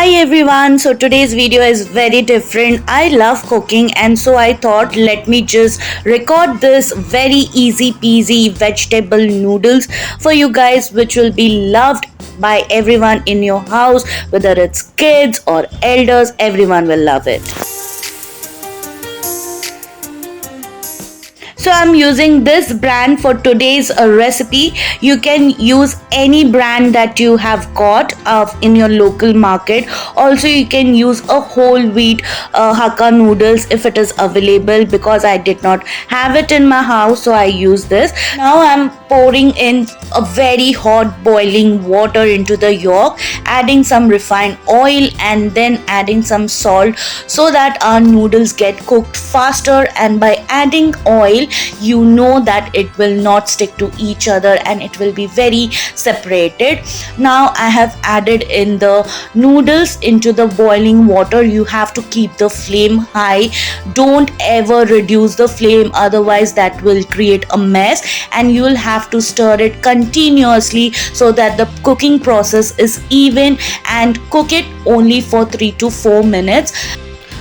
Hi everyone, so today's video is very different. I love cooking and so I thought let me just record this very easy peasy vegetable noodles for you guys, which will be loved by everyone in your house, whether it's kids or elders, everyone will love it. So I'm using this brand for today's recipe. You can use any brand that you have got in your local market. Also you can use a whole wheat Hakka noodles if it is available, because I did not have it in my house, so I use this. Now I'm pouring in a very hot boiling water into the yolk, adding some refined oil and then adding some salt so that our noodles get cooked faster. And by adding oil, you know that it will not stick to each other and it will be very separated. Now I have added in the noodles into the boiling water. You have to keep the flame high. Don't ever reduce the flame, otherwise that will create a mess, and you will have to stir it continuously so that the cooking process is even, and cook it only for 3 to 4 minutes.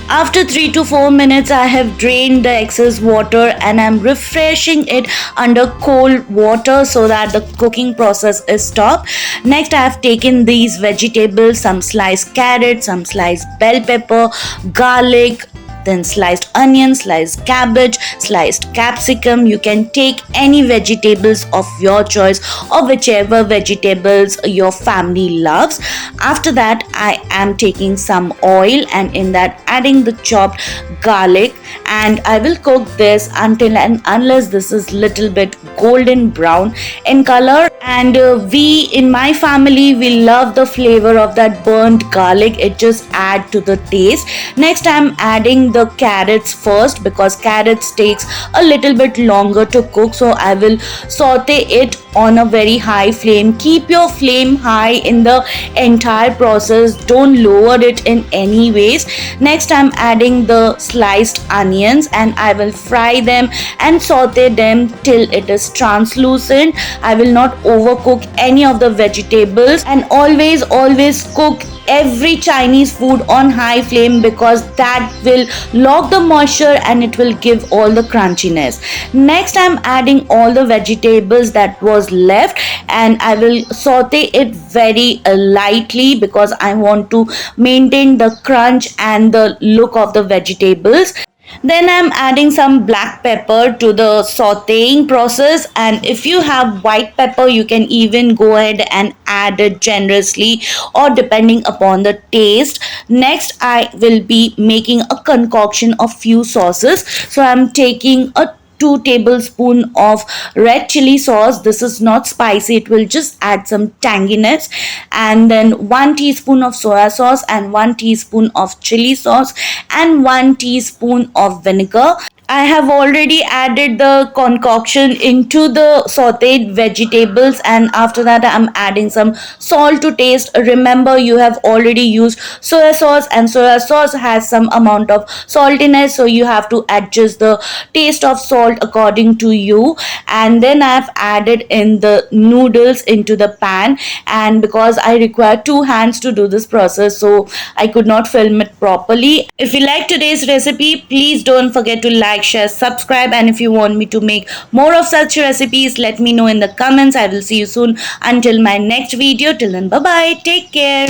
After 3 to 4 minutes, I have drained the excess water and I'm refreshing it under cold water so that the cooking process is stopped. Next, I have taken these vegetables, some sliced carrots, some sliced bell pepper, garlic, then sliced onion, sliced cabbage, sliced capsicum. You can take any vegetables of your choice or whichever vegetables your family loves. After that, I am taking some oil and in that adding the chopped garlic, and I will cook this until and unless this is little bit golden brown in color. And we in my family, we love the flavor of that burnt garlic. It just adds to the taste. Next, I'm adding the carrots first because carrots takes a little bit longer to cook, so I will saute it on a very high flame. Keep your flame high in the entire process, don't lower it in any ways. Next, I'm adding the sliced onions and I will fry them and saute them till it is translucent. I will not overcook any of the vegetables, and always cook every Chinese food on high flame because that will lock the moisture and it will give all the crunchiness. Next, I'm adding all the vegetables that was left and I will saute it very lightly because I want to maintain the crunch and the look of the vegetables. Then I'm adding some black pepper to the sauteing process, and if you have white pepper you can even go ahead and add it generously or depending upon the taste. Next, I will be making a concoction of few sauces. So I'm taking a 2 tablespoons of red chili sauce. This is not spicy, it will just add some tanginess. And then 1 teaspoon of soya sauce and 1 teaspoon of chili sauce and 1 teaspoon of vinegar. I have already added the concoction into the sauteed vegetables, and after that I'm adding some salt to taste. Remember, you have already used soya sauce and soya sauce has some amount of saltiness, so you have to adjust the taste of salt according to you. And then I've added in the noodles into the pan, and because I require 2 hands to do this process, so I could not film it properly. If you like today's recipe, please don't forget to like, share, subscribe, and if you want me to make more of such recipes, let me know in the comments. I will see you soon until my next video. Till then, bye bye, take care.